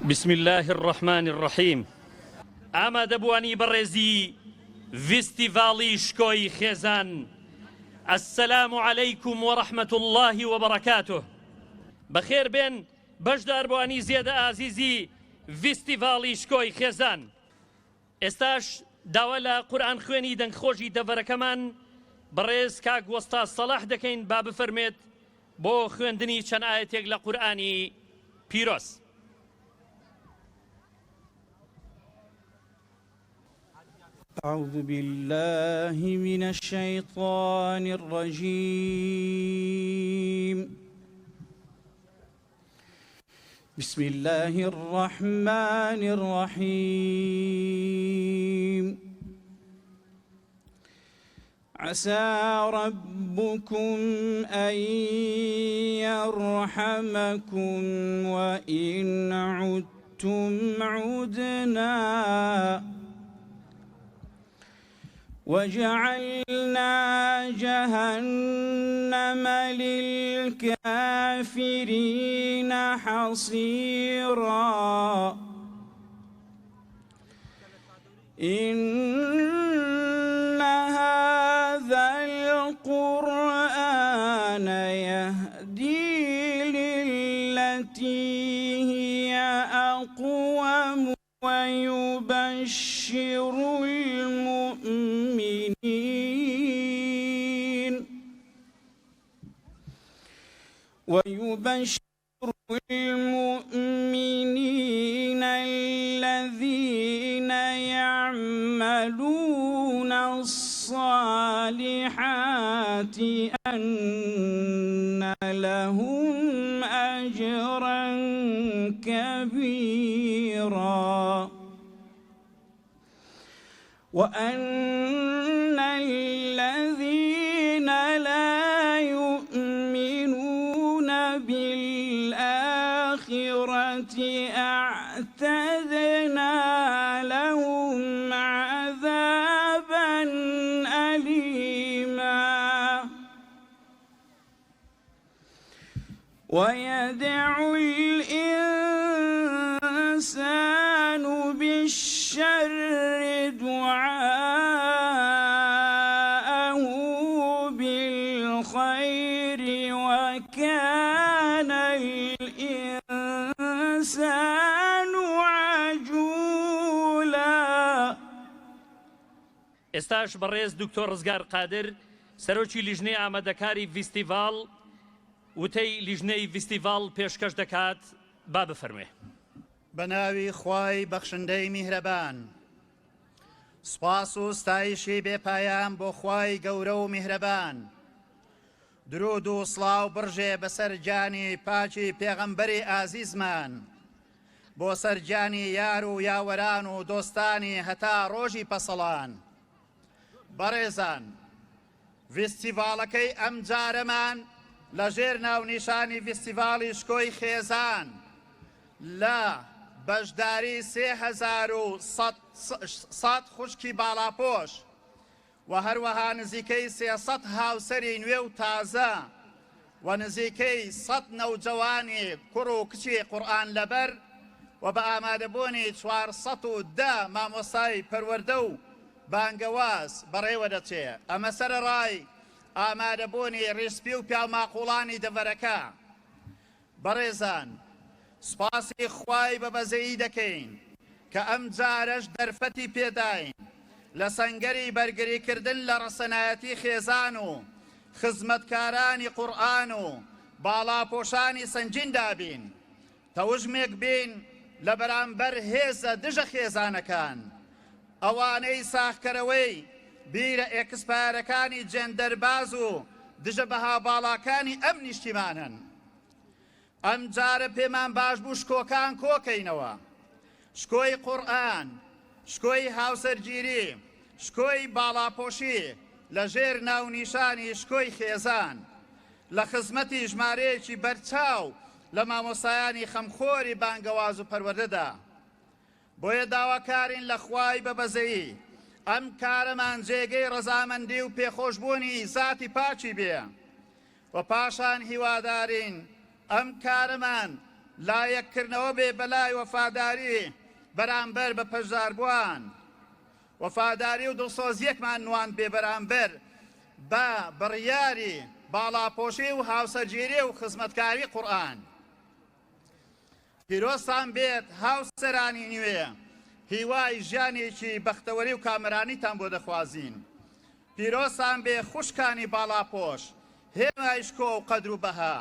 بسم الله الرحمن الرحيم. ئاما دەبوانی بەڕێزی فیستیڤاڵی شکۆی خێزان، السلام عليكم ورحمة الله وبركاته. بەخێر بێن بەشداربوانی زێدە ئازیزی فیستیڤاڵی شکۆی خێزان. ئێستاش داوا لە قورئان خوێنی دەنگخۆشی دەڤەرەکەمان بەڕێز کاک وەستا سەلاح دەکەین با بفەرمێت بۆ خوێندنی چەند ئایەتێک لە قورئانی پیرۆز. أعوذ بالله من الشيطان الرجيم. بسم الله الرحمن الرحيم. عسى ربكم أن يرحمكم وإن عدتم عدنا وجعلنا جهنم للكافرين حصيرا. إن هذا القرآن يهدي للتي هي أقوم ويبشر المؤمنين الذين يعملون الصالحات أن لهم أجرا كبيرا، وأن الذين لا يؤمنون بالآخرة أعتدنا لهم عذابا أليما. ويدعو الإنسان بالشر دعاءه بالخير وكان الإنسان عجولا. ئێستاش بەڕێز دکتۆر ڕزگار قادر سەرۆکی لیژنەی ئامادەکاری فیستیڤاڵ وتەی لیژنەی فیستیڤاڵ پێشکەش دەکات، با بفەرمێ. بەناوی خوای بەخشندەی میهرەبان، سوپاس و ستایشی بێپایان بۆ خوای گەورە و میهرەبان. درود و سڵاو بڕژێ بەسەر جانی پاچی پێغەمبەری ئازیزمان، بۆ سەرجانی یار و یاوەران و دۆستانی هەتا ڕۆژی پەسەڵان. بەڕێزان، فیستیڤاڵەکەی ئەم جارەمان لەژێر ناونیشانی فیستیڤاڵی شکۆی خێزان لە بەشداری 3100 خوشکی باڵاپۆش و هەروەها نزیکەی 300 هاوسەری نوێ و تازە و نزیکەی 100 نەوجەوانی کوڕ و کچی قورئان لەبەر و بە ئامادەبوونی 410 مامۆستای پەروەردە و بانگەواز بەڕێوە دەچێ. ئەمە سەرەڕای ئامادەبوونی ڕیسپی و پیاماقوڵانی دەڤەرەکە. بەڕێزان، سوپاسی خوای بەبەزەیی دەکەین کە ئەم جارەش دەرفەتی پێداین لە سەنگەری بەرگریکردن لە ڕەسەنایەتی خێزان و خزمەتکارانی قورئان و باڵاپۆشانی سنجین دابین، تەوژمێک بین لە بەرامبەر هێزە دژە خێزانەکان، ئەوانەی ساخکەرەوەی بیرە ئێکسپایرەکانی جێندەرباز و دژە بەها باڵاکانی ئەم نیشتیمانن. ئەم جارە پێمان باش بوو شکۆکان کۆکەینەوە، شکۆی قورئان، شکۆی هاوسەرگیری، شکۆی باڵاپۆشی لە ژێر ناونیشانی شکۆی خێزان لە خزمەتی ژمارەیەکی بەرچاو لە مامۆستایانی خەمخۆری بانگەواز و پەروەردەدا. بۆیە داواکارین لە خوای بەبەزەیی ئەم کارەمان جێگەی ڕەزامەندی و پێخۆشبوونی زاتی پاچی بێ و پاشان هیوادارین ئەم کارەمان لایەککردنەوە بێ بەلای وەفاداری بەرامبەر بە پەژداربووان، وەفاداری و دڵسۆزیەکمان نوان بێ بەرامبەر بە بڕیاری باڵاپۆشی و هاوسەرگیری و خزمەتکاری قورئان. پیرۆستان بێت هاوسەرانی نوێ، هیوای ژیانێکی بەختەوەری و کامەرانیتان بۆ دەخوازین. پیرۆستان بێ خوشکانی باڵاپۆش، هێمایشکۆ و قەدر و بەها.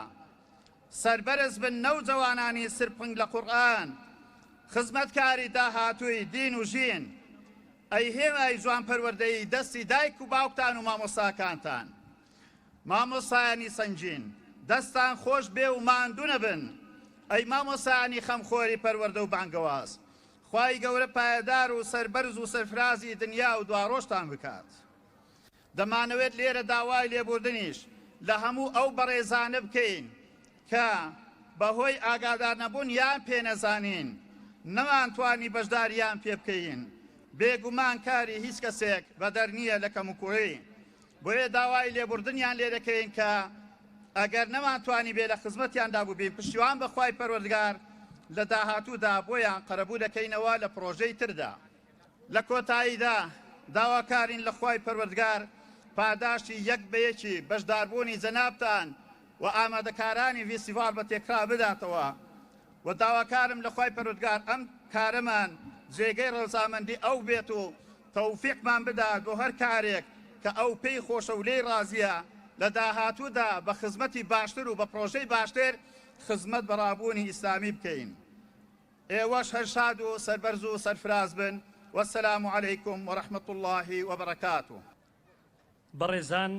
سەربەرز بن نەوجەوانانی سرپنگ لە قورئان، خزمەتکاری داهاتووی دین و ژین. ئەی هێمای جوان پەروەردەی دەستی دایک و باوکتان و مامۆستاکانتان، مامۆستایانی سەنگین، دەستان خۆش بێ و ماندوو نەبن. ئەی مامۆستایانی خەمخۆری پەروەردە و بانگەواز، خوای گەورە پایەدار و سەربەرز و سەرفرازی دنیا و دواڕۆژتان بکات. دەمانەوێت لێرە داوای لێبوردنیش لە هەموو ئەو بەڕێزانە بکەین کە بەهۆی ئاگادار نەبوون یان پێنەزانین نەمانتوانی بەشداریان پێ بکەین. بێگومان کاری هیچ کەسێک بەدەر نییە لە کەموکوڕی، بۆیە داوای لێبوردنیان لێ دەکەین کە ئەگەر نەمانتوانی بێ لە خزمەتیاندا بووبین، پشتیوان بەخوای پەروەردگار لە داهاتوودا بۆیان قەرەبوو دەکەینەوە لە پرۆژەی تردا. لە کۆتاییدا داواکارین لە خوای پەروەردگار پاداشتی یەک بە یەکی بەشداربوونی جەنابتان و ئامادەکارانی ڤیسیڤال بە تێکرا بداتەوە، و داواکارم لە خوای پەروەردگار ئەم کارەمان جێگەی ڕەزامەندی ئەو بێت و تەوفیقمان بدات بۆ هەر کارێک کە ئەو پێی خۆشە و لێی ڕازیە لە داهاتوودا بە خزمەتی باشتر و بە پرۆژەی باشتر خزمەت بەڕابوونی ئیسلامی بکەین. ئێوەش هەر شاد و سەربەرز و سەرفراز بن. وەسەلام عەلەیکم وەڕەحمەت الله وبەرەکاتوه. بەڕێزان،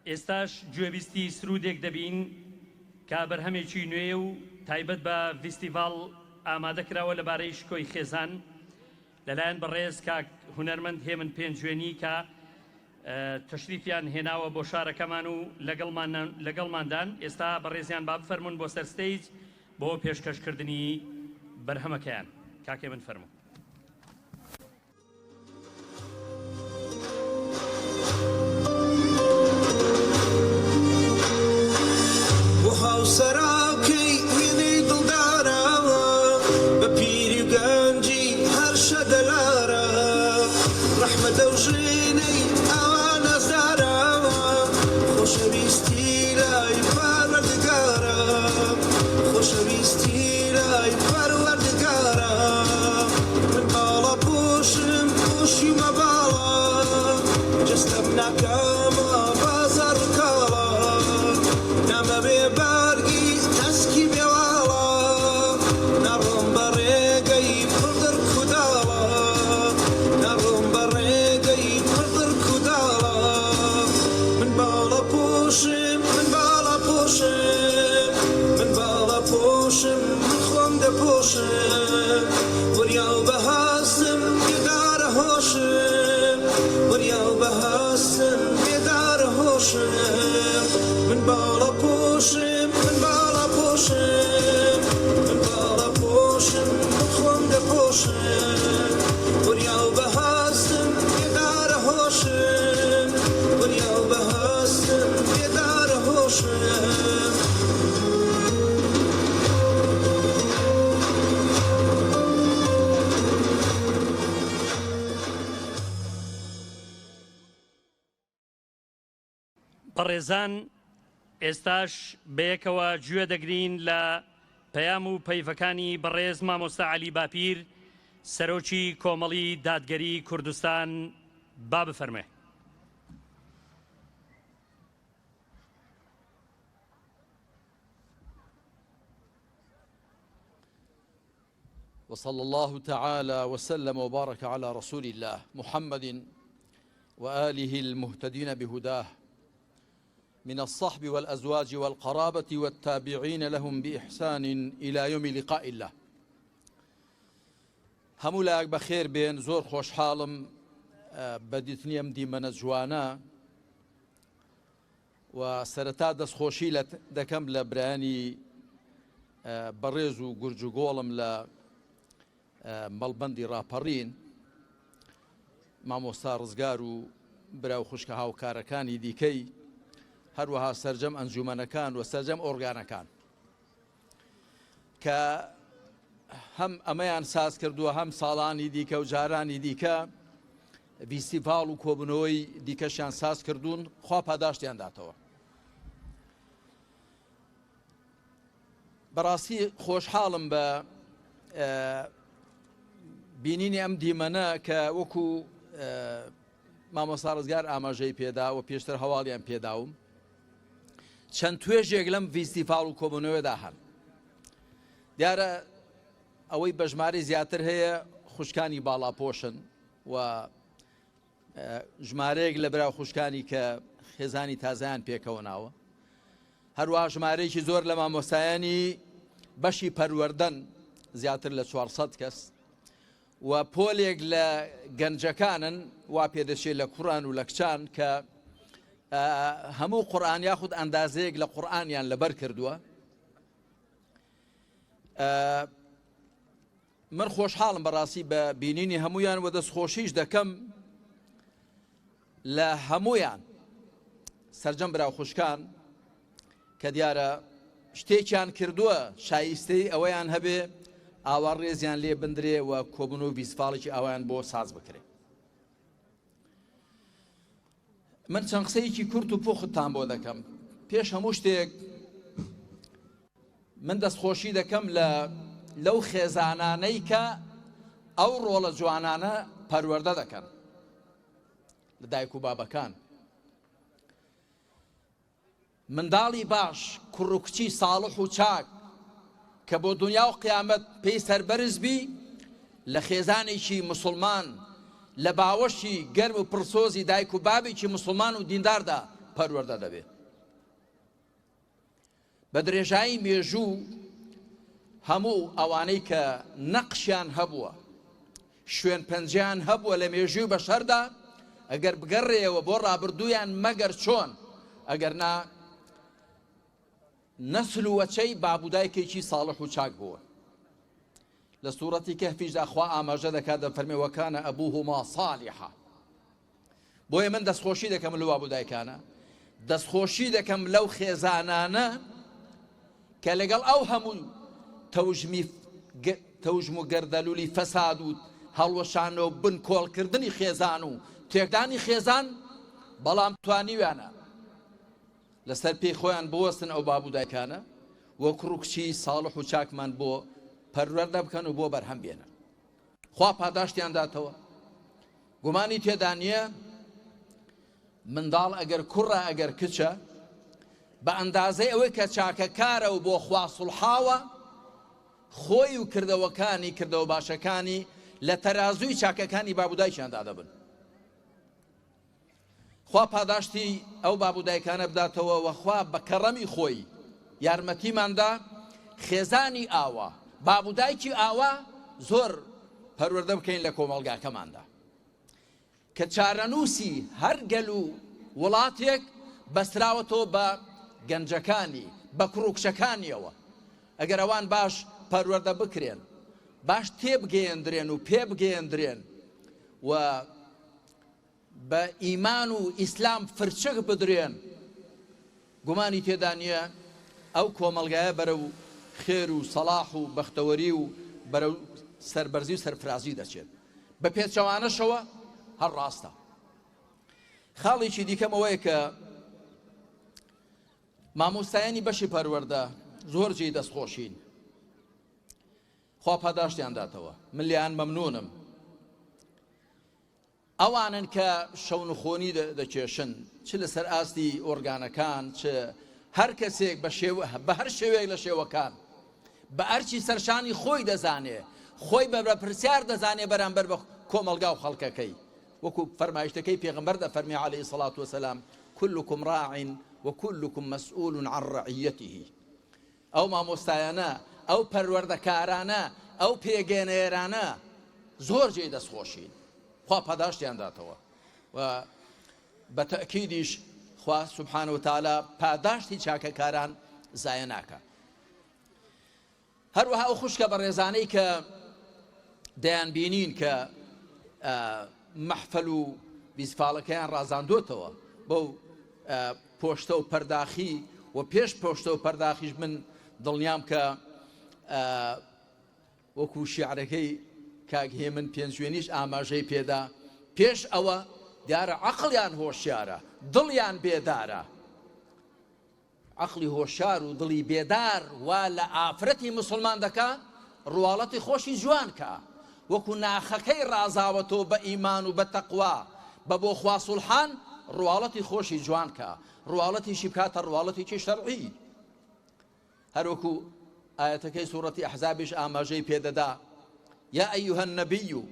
ئێستاش گوێبیستی سرودێک دەبین کە بەرهەمێکی نوێ و تایبەت بە ڤیستیڤاڵ ئامادەکراوە لەبارەی شکۆی خێزان لەلایەن بەڕێز کاک هونەرمەند هێمن پێنجوێنی کە تەشریفیان هێناوە بۆ شارەکەمان و لەگەڵماندان. ئێستا بەڕێزیان با بفەرمون بۆ سەر ستەیج بۆ پێشکەشکردنی بەرهەمەکەیان. کاکێ من فەرموو. هاوسەراکەی وێنەی دڵدارەوە بە پیری و گەنجی هەر شەدەلارە ڕەحمەتە و ژێنەی ئاوا نەزدارەوە خۆشەویستی لای پەروەردگارە خۆشەویستی لای پەروەردگارە من باڵە پۆشم پۆشی و مەباڵە جەستەم ناکەمە بازار و کاڵە نامە بێ بارگی تەسکی بێواڵە نەڕۆم بە ڕێگەی پڕدر کوداڵە نەڕۆم بە ڕێگەی پڕدر کوداڵە من باڵە پۆشم من باڵە پۆشم من باڵە پۆشم من خۆم دەپۆشم وریاو بەهاستم بێدارە هۆشم وریاو بەهاستم بێدارە هۆشم من باڵە پۆشم من باڵە پۆشم من باڵە پۆشم من خۆم دەپۆشم وریاو بەهاستم بێدارە هۆشم وریاو بەهاستم بێدارە هۆشم بەڕێزان، ئێستاش بەیەکەوە گوێ دەگرین لە پەیام و پەیڤەکانی بەڕێز مامۆستا عەلی باپیر، سەرۆکی کۆمەڵی دادگەری کوردستان. با بفەرمێ. وصلى الله تعالى وسلم وبارك على رسول الله محمد وآله المهتدين بهداه من الصحب والأزواج والقرابة والتابعين لهم بإحسان إلى يوم لقاء الله. هەموو بخير بين زور خوش حالم بديتنيم ديمەنە جوانە و سەرەتا دەستخۆشی دەکەم لە برانی بەڕێز و گورج و گۆڵم لە مەڵبەندی ڕاپەڕین مامۆستا ڕزگار و براو خوشکە هاوکارەکانی دیکەی، هەروەها سەرجەم ئەنجومەنەکان و سەرجەم ئۆرگانەکان. کە هەم ئەمەیان ساز کردووە هەم ساڵانی دیکە و جارانی دیکە فیستیڤاڵ و کۆبنەوەی دیکەشیان ساز کردوون خوا پاداشتیان داتەوە. بەڕاستی خۆشحاڵم بە بینینی ئەم دیمەنە کە وەکو مامۆستا ڕزگار ئاماژەی پێدا و پێشتر هەواڵیان پێداوم چەند توێژێک لەم فیستیڤاڵ و کۆبنەوەدا هەن. دیارە ئەوەی بە ژمارەی زیاتر هەیە خوشکانی باڵاپۆشن و ژمارەیەک لە برا خوشکانی کە خێزانی تازایان پێکەوە ناوە، هەروەها ژمارەیەکی زۆر لە مامۆستایانی بەشی پەروەردەن زیاتر لە 400 کەس و پۆلێک لە گەنجەکانن وا پێدەچێت لە کوڕان و لە کچان کە هەموو قورئان یاخود ئەندازەیەک لە قورئانیان لەبەر کردووە. من خۆشحاڵم بەڕاستی بە بینینی هەمویان و دەستخۆشیش دەکەم لە هەمویان سەرجەم برا خوشکان کە دیارە شتێکیان کردووە شایستەی ئەوەیان هەبێ ئاوا ڕێزیان لێ بندرێ و کۆبن و فیستیڤاڵێکی ئەویان بۆ ساز بکرێ. من چەند قسەیەکی کورت و پوختان بۆ دەکەم. پێش هەموو شتێک من دەستخۆشی دەکەم لەو خێزانانەی کە ئەو ڕۆڵە جوانانە پەروەردە دەکەن لە دایک و بابەکان. منداڵی باش کوڕ و کچی ساڵح و چاک کە بۆ دنیا و قیامەت پێی سەربەرز بی لە خێزانێکی مسلمان لە باوەشی گەرم و پرسۆزی دایک و بابێکی مسلمان و دینداردا پەروەردە دەبێت. بە درێژایی مێژوو هەموو ئەوانەی کە نەقشیان هەبووە شوێن پەنجیان هەبووە لە مێژووی بەشەردا ئەگەر بگەڕێەوە بۆ ڕابردوویان مەگەر چۆن ئەگەر نا نەسل و وەچەی بابودایکێکی ساڵح و چاک بووە. لە سوورەتی کەهفیشدا خوا ئاماژە دەکات دەفەرمێ وەکانە ئەبوهما صالحا. بۆیە من دەستخۆشی دەکەم لە بابودایکانە، دەستخۆشی دەکەم لەو خێزانانە کە لەگەڵ ئەو هەموو تەوژم و گەردەلولی فەساد و هەڵوەشانەوە بن کۆڵکردنی خێزان و تێکدانی خێزان بەڵام توانیویانە لەسەر پێی خۆیان بوەستن ئەو بابودایکانە وە کوڕ و کچی ساڵح و چاکمان بۆ پەروەردە بکەن و بۆ بەرهەم بێنن. خوا پاداشتیان داتەوە. گومانی تێدا نییە منداڵ ئەگەر کوڕە ئەگەر کچە بە ئەندازەی ئەوەی کە چاکەکارە و بۆ خوا سوڵحاوە خۆی و کردەوەکانی کردەوە باشەکانی لە تەرازووی چاکەکانی بابودایکیاندا دەبن. خوا پاداشتی ئەو بابودایکانە بداتەوە و خوا بە کەڕەمی خۆی یارمەتیماندا خێزانی ئاوا بابودایکی ئاوا زۆر پەروەردە بکەین لە کۆمەڵگاکەماندا کە چارەنووسی هەر گەل و وڵاتێک بەستراوەتەوە بە گەنجەکانی بە کوڕوکچەکانیەوە. ئەگەر ئەوان باش پەروەردە بکرێن باش تێبگەیەندرێن و پێبگەیەندرێن و بە ئیمان و ئیسلام فرچەک بدرێن گومانی تێدا نییە ئەو کۆمەڵگایە بەرەو خێر و سەڵاح و بەختەوەری و بەرەو سەربەرزی و سەرفرازی دەچێت. بە پێچەوانەشەوە هەر ڕاستە. خاڵێکی دیکەم ئەوەیە کە مامۆستایانی بەشی پەروەردە زۆر جێی دەستخۆشین. خوا پاداشتیان داتەوە. من لیان مەمنونم. ئەوانن کە شەونخۆنی دەکێشن چ لەسەر ئاستی ئۆرگانەکان چ هەر کەسێک بە هەر شێوەیەک لە شێوەکان بە ئەرچی سەرشانی خۆی دەزانێ خۆی بە پرسیار دەزانێ بەرامبەر بە کۆمەڵگا و خەڵکەکەی وەکو فەرمایشتەکەی پێغەمبەر دەفەرمێ عەلەیهی سەڵات وەسەلام كلكم راع وكلكم مسؤول عن رعيته. ئەو مامۆستایانە ئەو پەروەردەکارانە ئەو پێگەێنەرانە زۆر جێی دەستخۆشین. خوا پاداشتیان داتەوە و بە تەئکیدیش خوا سوبحانە وتعالە پاداشتی چاکەکاران زایە ناکە. هەروەها ئەو خوشکە بە ڕێزانەی کە دەیان بینین کە مەحفەل و بیسفاڵەکەیان ڕازاندۆتەوە بەو پۆشتە و پەرداخی و پێش پۆشتە و پەرداخیش من دڵنیام کە وەکو شیعرەکەی کاک هێمن پێنجوێنیش ئاماژەی پێدا پێش ئەوە دیارە عەقڵیان هۆشیارە دڵیان بێدارە عەقڵی هۆشیار و دڵی بێدار وا لە ئافرەتی موسڵمان دەکا ڕواڵەتی خۆشی جوان کە وەکو ناخەکەی ڕازاوەتەوە بە ئیمان و بە تەقوا بە بۆ خوا سوڵحان ڕواڵەتی خۆشی جوان کە ڕواڵەتیشی بکاتە ڕواڵەتێکی شەرعی هەروەکو آياتكي سورة أحزابش آماجي بيددا يا أيها النبي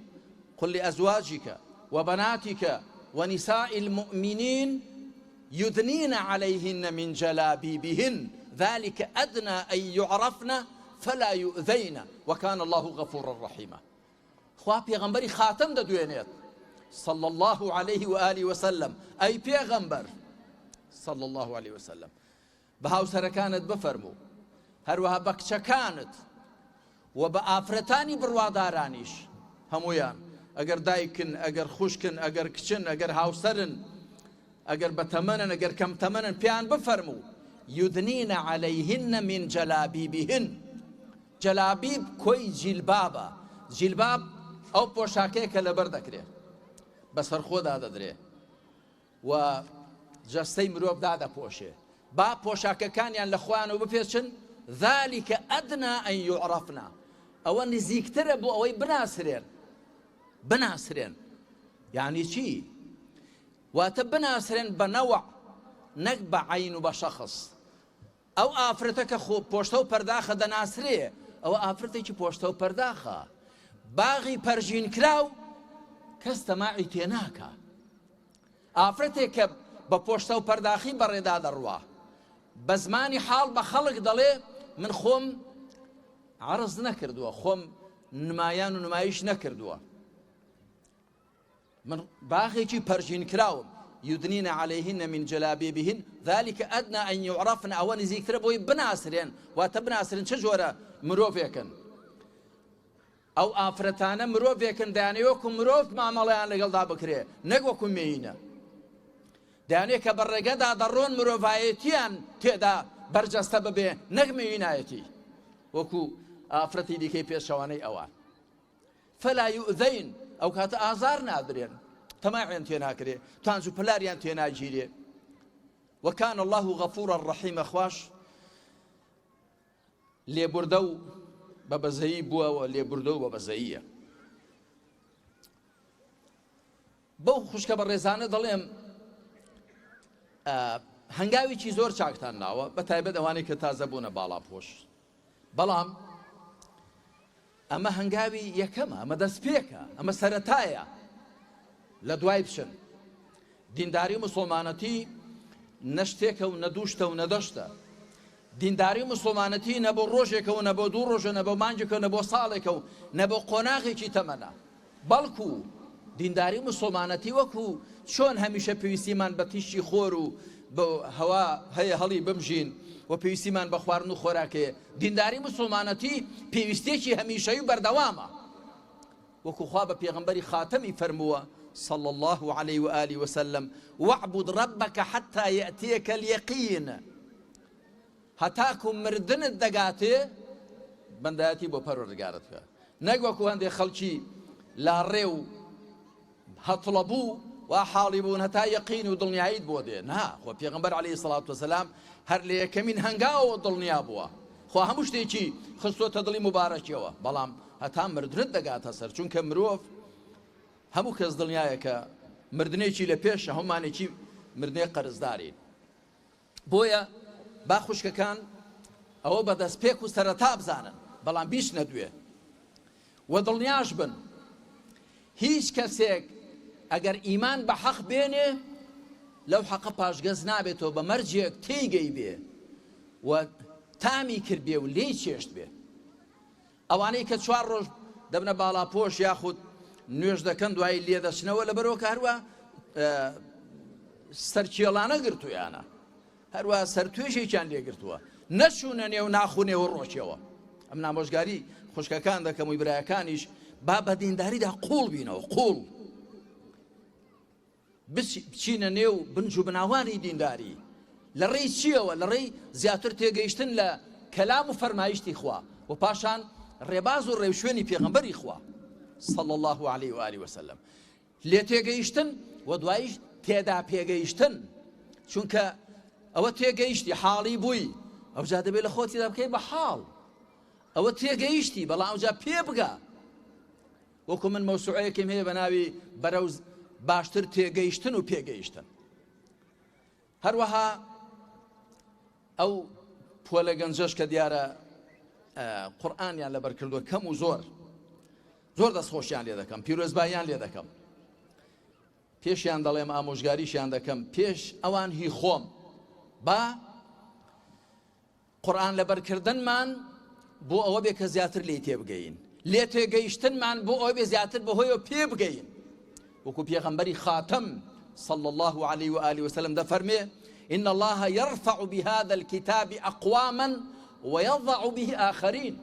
قل لأزواجك وبناتك ونساء المؤمنين يدنين عليهن من جلابيبهن ذلك أدنى أن يعرفن فلا يؤذين وكان الله غفورا رحيما خواه پیغمبری خاتم دا دوینیت صلى الله عليه وآله وسلم أي پیغمبر صلى الله عليه وسلم بهاو سركانت بفرمو هەروەها بە کچەکانت و بە ئافرەتانی بڕوادارانیش هەمویان ئەگەر دایکن ئەگەر خوشکن ئەگەر کچن ئەگەر هاوسەرن ئەگەر بەتەمەنن ئەگەر کەم تەمەنن پیان بفەرموو یودنینە عەلەیهن من جەلابیبهن جەلابیب کۆی جیلبابە جیلباب ئەو پۆشاکەیە کە لەبەر دەکرێت بەسەر خۆدا دەدرێ و جەستەی مرۆڤ دادەپۆشێ با پۆشاکەکانیان لە خۆیانەوە بپێچن ذلك أدنى أن يعرفنا أو نزيكتر بو أو بناسرين يعني شي واتبناسرين بنوع نقب عين بشخص أو آفرتك خو بوشتو پرداخة دناسري أو آفرتك بوشتو پرداخة باغي پرجين كراو كستماعي تيناكا آفرتك بپوشتو پرداخي بريداد الرواه بزماني حال بخلق دلي من خوم عرض نكردوا خوم نمایان و نمایش نكردوا من باغيجي برجين كراوم يدنين عليهن من جلابيبهن ذلك أدنى أن يعرفن أواني زيك تربوي بناسرين واتبناسرين چجورا مروفيكن أو آفرتانا مروفيكن دانيوكم مروف معامليان لقل دابكري نقوكم مينا دانيك برقدا درون مروفايتيان تيدا برجسته ببێ نەک مێوینایەتی وەکو ئافرەتی دیکەی پێشەوانەی ئەوان فەلا یؤذەین ئەو کاتە ئازار نادرێن تەماعیان تێ ناکرێ تانج و پلاریان تێ ناگیرێ وەکان الله غەفوورا ڕەحیمە خوش لێبوردە و بەبەزەیی بووەوە لێبوردە و بەبەزەییە بەو خوشکە بە ڕێزانە دەڵێم هەنگاوێکی زۆر چاکتان ناوە بە تایبەت ئەوانەی کە تازە بوونە باڵاپۆش بەڵام ئەمە هەنگاوی یەکەمە ئەمە دەستپێکە ئەمە سەرەتایە لە دوای بچن دینداری موسڵمانەتی نەشتێکە و نەدووشتە و نەدەشتە دینداری موسڵمانەتی نە بۆ ڕۆژێکە و نە بۆ دوو ڕۆژە نە بۆ مانجێکە و نە بۆ ساڵێکە و نە بۆ قۆناغێکی تەمەنە بەڵکو دینداری موسڵمانەتی وەکو چۆن هەمیشە پێویستیمان بە تیشی خۆر و بە هەوا هەیە هەڵی بمژین و پێویستیمان بە خواردن و خۆراکەیە دینداری موسڵمانەتی پێویستێکی هەمیشەیی و بەردەوامە وەکو خوا بە پێغەمبەری خاتەمی فەرمووە صلى الله عليه وآله وسلم واعبد ربك حتى يأتيك اليقين هەتاکو مردنت دەگاتێ بەندایەتی بۆ پەروەردگارت بکە نەک وەکو هەندێک خەڵکی لاڕێ و هەتڵە بوو وا حاڵی بوون هەتا یەقین و دڵنیاییت بۆ دێ نا خۆ پێغەمبەر عەلەیهی سەڵات وسەلام هەر لە یەکەمین هەنگاوەوە دڵنیا بووە خۆ هەموو شتێکی خستووەتە دڵی مبارەکیەوە بەڵام هەتا مردنت دەگاتە سەر چونکە مرۆڤ هەموو کەس دڵنیایە کە مردنێکی لە پێشە هەمومانێکی مردنێک قەرزدارین بۆیە با خوشکەکان ئەوە بەدەستپێک و سەرەتا بزانن بەڵام بیش نەدوێ و دڵنیاش بن هیچ کەسێک ئەگەر ئیمان بە حەق بێنێ لەو حەقە پاشگەز نابێتەوە بە مەرجێک تێیگەی بێ و تامی کرد بێ و لێی چێشت بێ ئەوانەی کە 4 ڕۆژ دەبنە باڵاپۆش یاخود نوێژ دەکەن دوایی لێ دەچنەوە لەبەرەوە کە هەروە سەرکێڵانە گرتویانە هەروە سەرتوێژێکیان لێگرتووە نەچوونە نێو ناخوونێەوە ڕۆژیەوە ئەم نامۆژگاری خوشکەکان دەکەم و برایەکانیش با بە دینداریدا قوڵ بینەوە قوڵ بچینە نێو بنج و بناوانی دینداری لە ڕێی چیەوە لە ڕێی زیاتر تێگەیشتن لە کەلام و فەرمایشتی خوا و پاشان ڕێباز و ڕێوشوێنی پێغەمبەری خوا صلى الله عليه وآله وسلم لێ تێگەیشتن و دوایش تێدا پێگەیشتن چونکە ئەوە تێگەیشتی حاڵی بووی ئەو جا دەبێت لە خۆتیدا بکەی بە حاڵ ئەوە تێگەیشتی بەڵام ئەوجا پێ بگە وەکو من مەوسوعەیەکم هەیە بە ناوی بەرەو باشتر تێگەیشتن و پێگەیشتن هەروەها ئەو پۆلە گەنجەش کە دیارە قورئانیان لەبەر کردووە کەم و زۆر دەستخۆشیان لێ دەکەم پیرۆزباییان لێ دەکەم پێشیان دەڵێم ئامۆژگاریشیان دەکەم پێش ئەوان هی خۆم با قورئان لەبەرکردنمان بۆ ئەوە بێ کە زیاتر لێ تێبگەین لێ تێگەیشتنمان بۆ ئەوە بێ زیاتر بەهۆیەوە پێ بگەین وەکو پێغەمبەری خاتەم صلى الله عليه وآله وسلم دەفەرمێ إن الله يرفع بهذا الكتاب أقواما ويضع به آخرين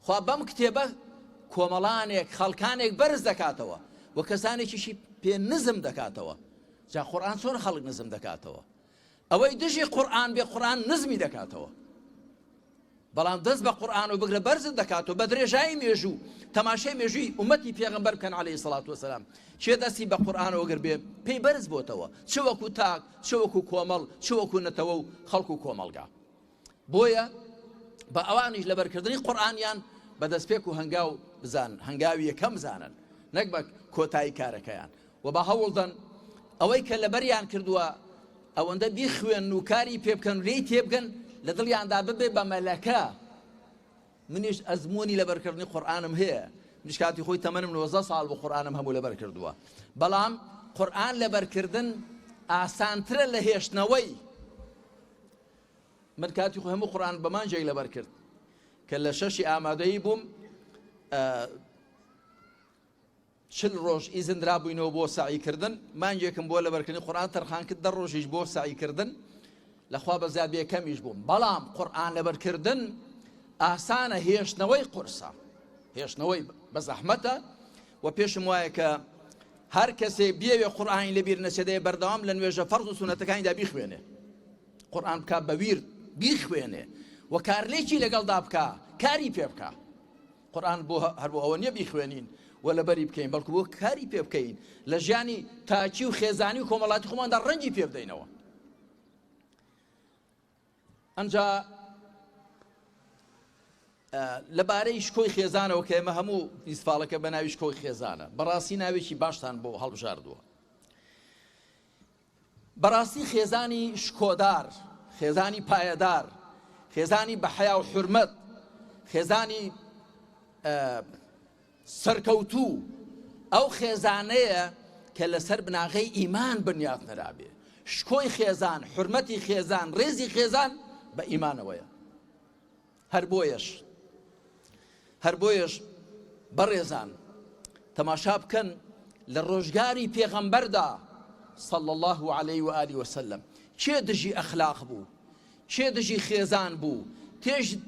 خوا بەم کتێبە کۆمەڵانێک خەڵکانێک بەرز دەکاتەوە و کەسانێکیشی پێ نزم دەکاتەوە جا قورئان چۆن خەڵک نزم دەکاتەوە ئەوەی دژی قورئان بێ قورئان نزمی دەکاتەوە بەڵام دەست بە قورئان و بگرە بەرزت دەکاتەوە بە درێژایی مێژوو تەماشای مێژووی ئومەتی پێغەمبەر بکەن عەلەیهی سەڵات وەسەلام چێ دەستی بە قورئانەوە گر بێ پێی بەرز بۆتەوە چ وەکو تاک چ وەکو کۆمەڵ چ وەکو نەتەوە و خەڵک و کۆمەڵگا بۆیە بە ئەوانیش لەبەرکردنی قورئانیان بەدەستپێک و هەنگاو بزانن هەنگاوی یەکەم بزانن نەک بە کۆتایی کارەکەیان و بە هەوڵدەن ئەوەی کە لەبەریان کردووە ئەوەندە بیخوێن و کاری پێ بکەن و لێی تێبگەن لە دڵیاندا ببێ بە مەلەکە منیش ئەزموونی لەبەرکردنی قورئانم هەیە منیش کاتی خۆی تەمەنم 19 ساڵ بۆ قورئانم هەموو لەبەر کردووە بەڵام قورئان لەبەرکردن ئاسانترە لە هێشتنەوەی من کاتی خۆی هەموو قورئان بە مانجێک لەبەر کرد کە لە شەشی ئامادەیی بووم 40 ڕۆژ ئیزندرا بووینەوە بۆ سعیکردن مانجێکم بۆ لەبەرکردنی قورئان تەرخان کرد 10 ڕۆژیش بۆ سعیکردن لەخوا بەزیاد بێکەمیش بووم بەڵام قورئان لەبەرکردن ئاسانە هێشتنەوەی قورسە هێشتنەوەی بە زەحمەتە و پێشم وایە کە هەر کەسێ بێوێ قورئانی لەبیر نەچێدەیە بەردەوام لە نوێژە فەرض و سونەتەکانیدا بیخوێنێ قورئان بکات بەویر بیخوێنێ و کارلێکی لەگەڵدا بکە کاری پێ بکە قورئان بۆ هەر بۆ ئەوە نییە بیخوێنین و لەبەری بکەین بەڵکو بۆ کاری پێ بکەین لە ژیانی تاچی و خێزانی و کۆمەڵاتی خۆماندا ڕەنگی پێ بدەینەوە ئەنجا لەبارەی شکۆی خێزانەوە کە ئێمە هەموو دیسفاڵەکە بە ناوی شکۆی خێزانە بەڕاستی ناوێکی باشتان بۆ هەڵبژاردووە بەڕاستی خێزانی شکۆدار خێزانی پایەدار خێزانی بە حەیا و حورمەت خێزانی سەرکەوتوو ئەو خێزانەیە کە لەسەر بناغەی ئیمان بنیاد نەرابێ شکۆی خێزان حورمەتی خێزان ڕێزی خێزان بە ئیمانەوەیە هەر بۆیەش بەڕێزان تەماشا بکەن لە ڕۆژگاری پێغەمبەردا صلى الله عليه وآله وسلم چێ دژی ئەخلاق بوو چێ دژی خێزان بوو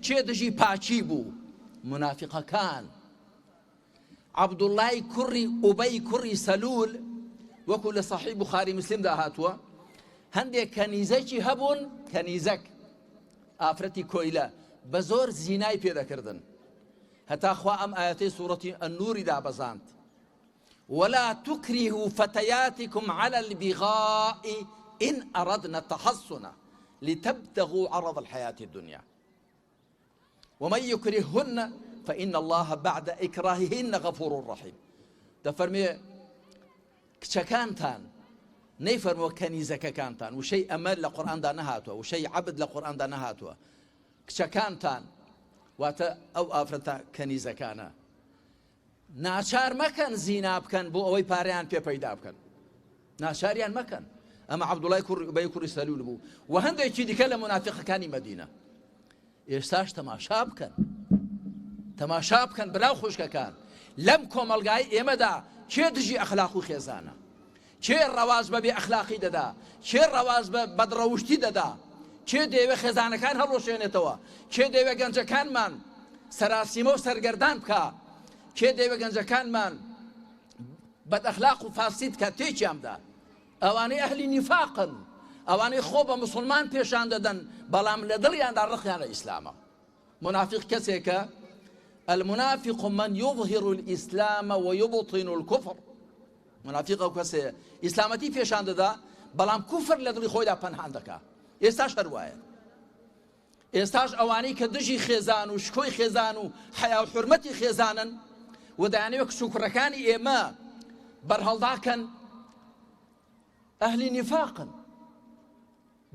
چێ دژی پاچی بوو منافقەکان عەبدوڵڵای کوڕی ئوبەی کوڕی سەلول وەکو لە صەحیح بوخاری مسلمدا هاتووە هەندێک کەنیزەکی هەبوون کەنیزەک ئافرەتی کۆیلە بە زۆر زینای پێدەکردن هەتا خوا ئەم ئاەتەی سوورەتی ئەننووری دابەزاند ولا تكرهوا فتياتكم على البغاء إن أردنا التحصن لتبتغوا عرض الحياة الدنيا ومن يكرههن فإن الله بعد إكراههن غفور رحيم دفرمي كشكانتان نيفرمو كنيزككانتان وشيء أمل لقرآن دا نهاتوا وشيء عبد لقرآن دا نهاتوا كشكانتان واتا أو أفرتا كنيزكانا ناچار مەکەن زینا بکەن بۆ ئەوەی پارەیان پێ پەیدا بکەن ناچاریان مەکەن ئەمە عەبدوڵڵای ئوبەی کوڕی سەلول بوو و هەندێکی دیکە لە منافقەکانی مەدینە ئێستاش تەماشا بکەن براو خوشکەکان لەم کۆمەڵگای ئێمەدا کێ دژی ئەخلاق و خێزانە کێ ڕەواز بە بێ ئەخلاقی دەدا کێ ڕەواز بە بەدڕەوشتی دەدا کێ دەیەوێ خێزانەکان هەڵۆشێنێتەوە کێ دەیەوێ گەنجەکانمان سەراسیمە و سەرگەردان بکە کێ دەیەوێ گەنجەکانمان بەد ئەخلاق و فاسید کە تێکیاندا ئەوانەی ئەهلی نیفاقن ئەوانەی خۆ بە موسڵمان پێشان دەدەن بەڵام لە دڵیاندا ڕقیان لە ئیسلامە منافق كسيك المنافق من يظهر الإسلام ويبطن الكفر. منافق كسي إسلامتي في شان دا بلام كفر لدري خويدا پنهان دكا. ئێستاش هەروایە. ئێستاش ئەوانەی کە دژی خێزان و شکۆی خێزان و حیا و حورمەتی خێزانن و دەیانەوێت شوکڕەکانی ئێمە بەرهەڵداکەن ئەهلی نیفاقن.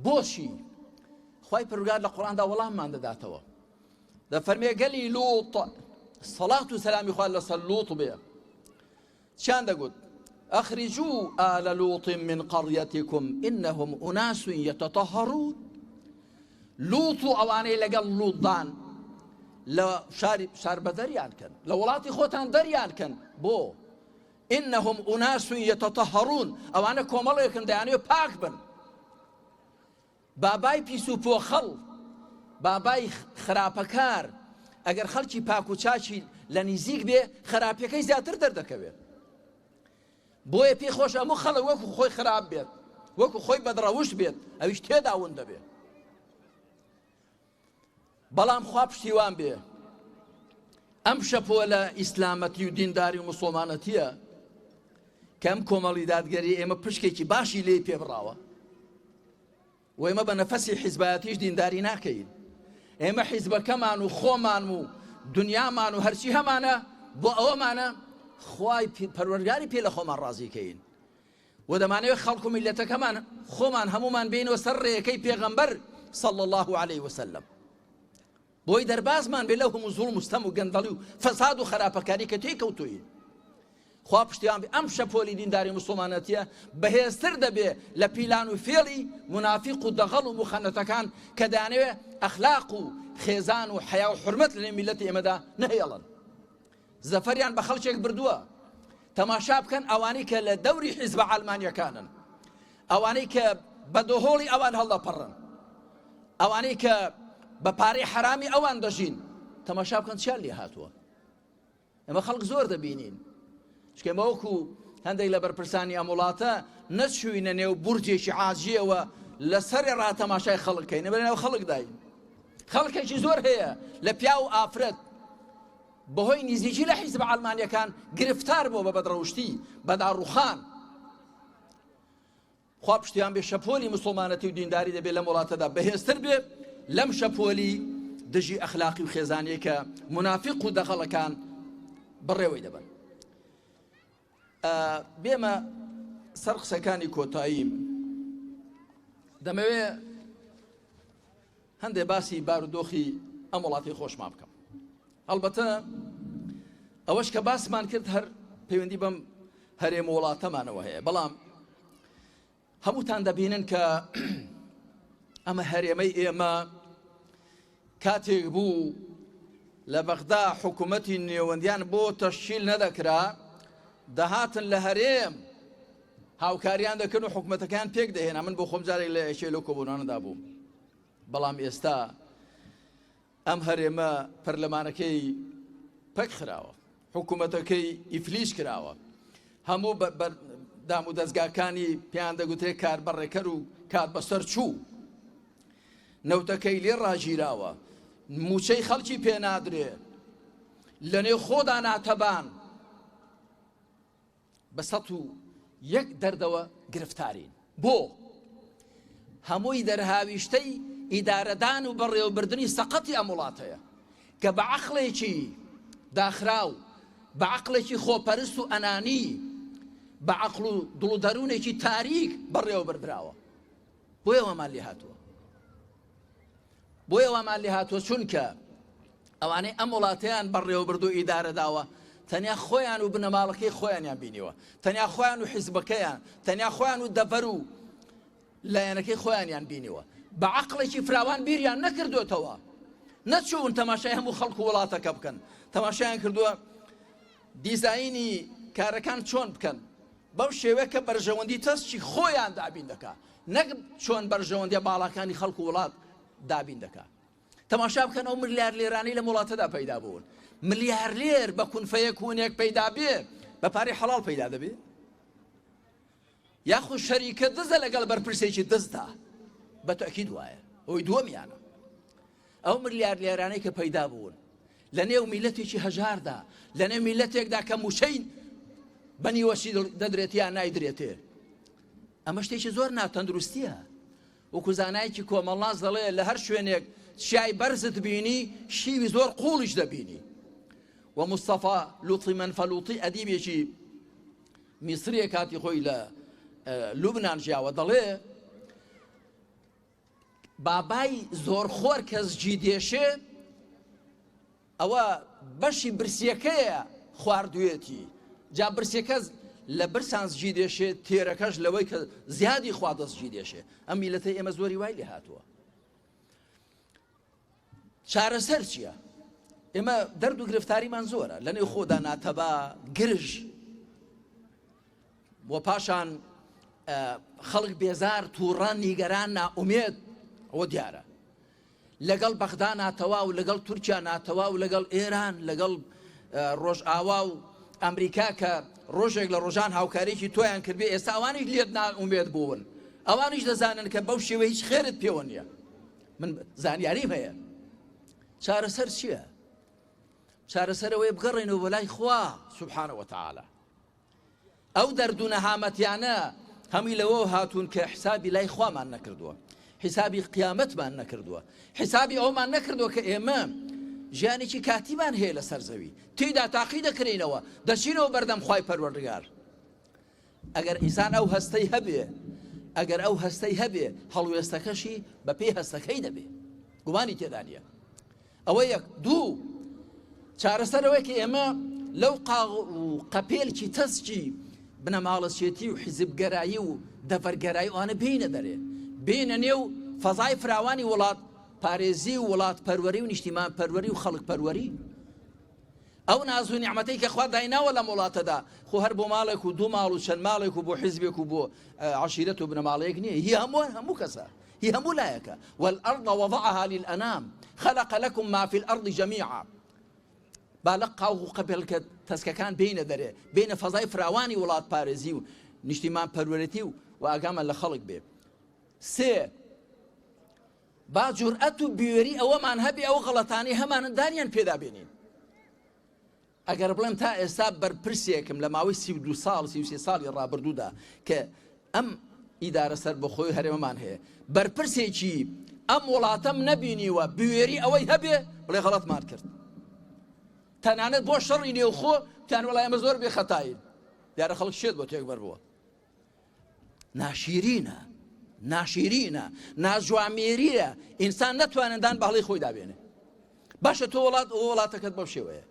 بۆچی؟ خوای پەروەردگار لە قورئاندا وەڵاممان دەداتەوە. دەفەرمێ گەلی لووط سەڵات و سەلامی خوا لەسەر لووط بێ. چیان دەگوت؟ أخرجوا آل لوط من قريتكم إنهم أناس يتطهرون. لوط أواني لقل لوطان لا شارب دريان كان لولاتي خوتان دريان كان بو إنهم أناس يتطهرون أوانا كومالو يكن ديانيو باك بن باباي بيسو بو خل باباي خرابكار اگر خلچی پاکو چاچی لنزیک بێ خراپەکەی زیاتر دەردەکەوێت. بۆیە پێی خۆش ئەموو خەڵک وەکو خۆی خراپ بێت وەکو خۆی بەدڕەوشت بێت ئەویش تێدا ون دەبێت. بەڵام خوا پشتیوان بێ ئەم شەپۆ لە ئیسلامەتی و دینداری و موسڵمانەتیە کە ئەم کۆمەڵی دادگەری ئێمە پشکێکی باشی لێی پێبڕاوە و ئێمە بە نەفەسی حیزبایەتیش دینداری ناکەین. ئێمە حیزبەکەمان و خۆمان و دنیامان و هەرچی هەمانە بۆ ئەوەمانە خوای پەروەردگاری پێ لە خۆمان ڕازیکەین و دەمانەوێت خەڵک و میلەتەکەمان خۆمان هەمومان بینەوە سەر ڕێیەکەی پێغەمبەر صلی الله عليه وسلم. بۆی دەربازمان بێ لەو هەموو زوڵم و ستەم و گەندەڵی و فەساد و خراپەکاری کە تێی کەوتووین. خوا پشتیوان بێ ئەم شەپۆلی دینداری موسڵمانەتیە بەهێزتر دەبێ لە پیلان و فێڵی منافق و دەغەڵ و موخەنەتەکان کە دەیانەوێت ئەخلاق و خێزان و حیا و حورمەت لە میلەتی ئێمەدا نەهێڵن. زەفەریان بە خەڵکێک بردووە. تەماشا بکەن ئەوانەی کە لە دەوری حیزبە عەلمانیەکانن، ئەوانەی کە بە دۆهۆڵی ئەوان هەڵدەپەڕن، ئەوانەی کە بە پارەی حرامی ئەوان دەژین. تەماشا بکەن چیان لێ هاتووە. ئێمە خەڵک زۆر دەبینین چکەمە وەکو هەندێک لە بەرپرسانی ئەم وڵاتە نەچووینە نێو بورجێکی عاجیەوە لەسەری ڕاتەماشای خەڵکەین بەنێو خەڵکداین. خەڵکێکی زۆر هەیە لە پیا و ئافرەت بەهۆی نزیکی لە حیزب عەلمانیەکان گرفتار بووە بە بەدڕەوشتی بە داڕوخان. خوا پشتیان بێ شەپۆلی موسڵمانەتی و دینداری دەبێت لەم وڵاتەدا بەهێزتر بێ لەم شەپۆلی دژی ئەخلاقی و خێزانیە کە منافق و دەغەڵەکان بەڕێوەی دەبن. بێمە سەر قسەکانی کۆتاییم دەمەوێ هەندێک باسی بارودۆخی ئەم وڵاتی خۆشمان بکەم. هەڵبەتە ئەوەش کە باسمان کرد هەر پەیوەندی بەم هەرێم وڵاتەمانەوە هەیە، بەڵام هەمووتان دەبینن کە ئەمە هەرێمەی ئێمە کاتێک بوو لە بەغدا حکوومەتی نێوەندیان بۆ تەشکیل نەدەکرا دەهاتن لە هەرێم هاوکاریان دەکردن و حکوومەتەکان پێک دەهێنا. من بۆ خۆم جارێک لە ئێشەی لەو کۆبوونانەدا بووم، بەڵام ئێستا ئەم هەرێمە پەرلەمانەکەی پەک خراوە، حکوومەتەکەی ئیفلیس کراوە، هەموو دام و دەستگاکانی پێیان دەگوترێت کاربەڕێکەر و کات بەسەر چوو، نەوتەکەی لێ ڕاگیراوە، موچەی خەڵکی پێ نادرێ، لە نێو خۆدا ناتەبان بە 101 دەردەوە گرفتارین. بۆ هەمووی دەرهاویشتەی ئیدارەدان و بەڕێوەبردننی سەقەتی ئەم وڵاتەیە کە بە عەقڵێکی داخراو، بە عەقڵێکی خۆپەرست و ئەنانی، بە عەقڵ و دڵ و دەروونێکی تاریک بەڕێوەبردراوە. بۆیە ئەوەمان لێ هاتووە. بۆیە ئەوەمان لێ هاتووە چونکە ئەوانەی ئەم وڵاتەیان بەڕێوەبرد و ئیدارەداوە تەنیا خۆیان و بنەماڵەکەی خۆیانیان بینیوە، تەنیا خۆیان و حیزبەکەیان، تەنیا خۆیان و دەڤەر و لایەنەکەی خۆیانیان بینیوە. بە عەقڵێکی فراوان بیریان نەکردوێتەوە، نەچوون تەماشای هەموو خەڵک و وڵاتەکە بکەن، تەماشایان کردووە دیزاینی کارەکان چۆن بکەن بەو شێوەیە کە بەرژەوەندی تەستی خۆیان دابین دەکات، نەک چۆن بەرژەوەندی باڵاکانی خەڵک و وڵات دابین دەکات. تەماشا بکەن ئەو ملیار لێرانی لە وڵاتەدا پەیدا بوون. ملیار لێر بە کونفەیەکوونێک پەیدا بێ بە پارەی حەڵاڵ پەیدا دەبێ، یاخود شەریکە دزە لەگەڵ بەرپرسێکی دزدا، بە تەئکید وایە ئەوەی دووەمیانە. ئەو ملیار لێرانەی کە پەیدا بوون لە نێو میلەتێکی هەژاردا لە نێو میلەتێکدا کە موشەی بەنیوەشی دەدرێت یان نایدرێتێ ئەمە شتێکی زۆر ناتەندروستیە وەکو زانایکی کۆمەڵناس دەڵێ لە هەر شوێنێک شیای بەرزت بینی شیوی زۆر قوڵیش دەبینی و مستەفا لوطی منفەلوطی ئەدیبێکی میسریە کاتی خۆی لە لوبنان ژیاوە دەڵێ بابای زۆرخۆر کەسجی دێشێ ئەوە بەشی برسیەکەیە خواردوێتی جا برسیەکە لە برسانسجی دێشێت تێرەکەش لەوەی کە زیادی خوا دەستجی دێشێ ئەم میلەتەی ئێمە زۆری وای لێ هاتووە چارەسەر چییە؟ ئێمە دەرد و گرفتاریمان زۆرە لە نێو خۆدا ناتەبا گرژ بۆ پاشان خەڵک بێزار تووڕان نیگەران نائومێد ئەوە دیارە لەگەڵ بەغدا ناتەوا و لەگەڵ تورکیا ناتەوا و لەگەڵ ئێران لەگەڵ ڕۆژئاوا و ئەمریکا کە ڕۆژێک لە ڕۆژان هاوکارێکی تۆیان کردبێ ئێستا ئەوانیش لێت نائومێد بوون ئەوانیش دەزانن کە بەو شێوە هیچ خێرت پێوە نییە من زانیاریم هەیە چارەسەر چییە؟ چارەسەرەوەی بگەڕێنەوە بە لای خوا سوبحانە وتعالە ئەو دەرد و نەهامەتیانە هەمی لەوە هاتوون کە حسابی لای خوامان نەکردووە حسابی قیامەتمان نەکردووە حسابی ئەومان نەکردووە کە ئێمە ژیانێکی کاتیمان هەیە لەسەر زەوی تێیدا تاقی دەکرێنەوە دەچینەوە بەردەم خوای پەروەردگار ئەگەر ئینسان ئەو هەستەی هەبێ ئەگەر ئەو هەستەی هەبێ هەڵوێستەکەشی بە پێی هەستەکەی دەبێ گومانی تێدا نییە ئەوە یەک دوو چارەسەرەوەی کە ئێمە لەو قەپێلکی تەسکی بنەماڵەچێتی و حیزبگەرایی و دەڤەرگەرایی ئەوانە بینە دەرێ بینە نێو فەزای فراوانی وڵات پارێزی و وڵات پەروەری و نیشتیمان پەروەری و خەڵک پەروەری ئەو ناز و نیعمەتەی کە خوا دایناوە لە وڵاتەدا خۆ هەر بۆ ماڵێک و دوو ماڵ و چەند ماڵێک و بۆ حیزبێک و بۆ عەشیرەت و بنەماڵەیەک نییە هی هەموو کەسە هی هەموو لایەکە والأرض وضعها للأنام خلق لكم ما في الأرض جميعا بالە قاو و قەپێلکە تەسکەکان بینە دەرێ بینە فەزای فراوانی وڵات پارێزی و نیشتیمان پەروەرەتی و ئاگامە لە خەڵک بێ سێ با جورئەت و بێوێری ئەوەمان هەبێ ئەو غەڵەتانەی هەمانە داریان پێدا بێنین ئەگەر بڵێم تا ئێستا بەرپرسێکم لە ماوەی 32 ساڵ 33 ساڵی ڕابردوودا کە ئەم ئیدارە سەر بە خۆی هەرێمەمان هەیە بەرپرسێکی ئەم وڵاتەم نەبینیوە بێوێری ئەوەی هەبێ بڵێ غەڵەتمان کرد تەنانەت بۆ شەڕی نێوخۆ تیان وەڵای ئەمە زۆر بێخەتاین دیارە خەڵک شێت بۆ تێک بەر بووە ناشیرینە ناشیرینە ناجوامێریە ئینسان نەتوانێندان بەهڵی خۆی دابێنێ باشە تۆ وڵاتەکەت بەو شێوەیە